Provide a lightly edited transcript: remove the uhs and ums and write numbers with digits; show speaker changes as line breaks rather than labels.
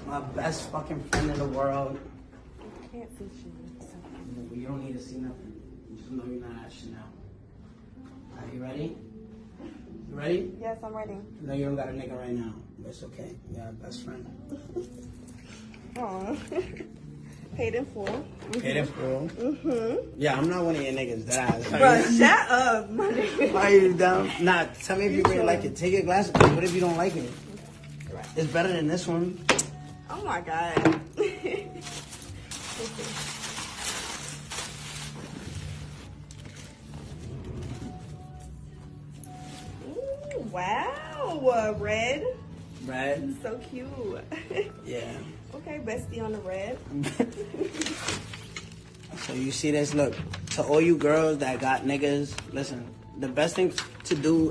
My best fucking friend in the world.
I can't see you.
You don't need to see nothing. You just know you're not at Chanel. Alright, you ready? You ready?
Yes, I'm ready.
No, you don't got a nigga right now. But it's okay. You got a best friend.
Aw. Paid in full.
Paid in full? Yeah, I'm not one of your niggas. That
Bro, shut up, my nigga.
Why are you dumb? Nah, tell me if you really like it. Take your glasses. What if you don't like it? It's better than this one.
Oh my god. Ooh, wow, red.
Red?
So cute.
Yeah.
Okay, bestie on the red.
So you see this? Look, to all you girls that got niggas, listen, the best thing to do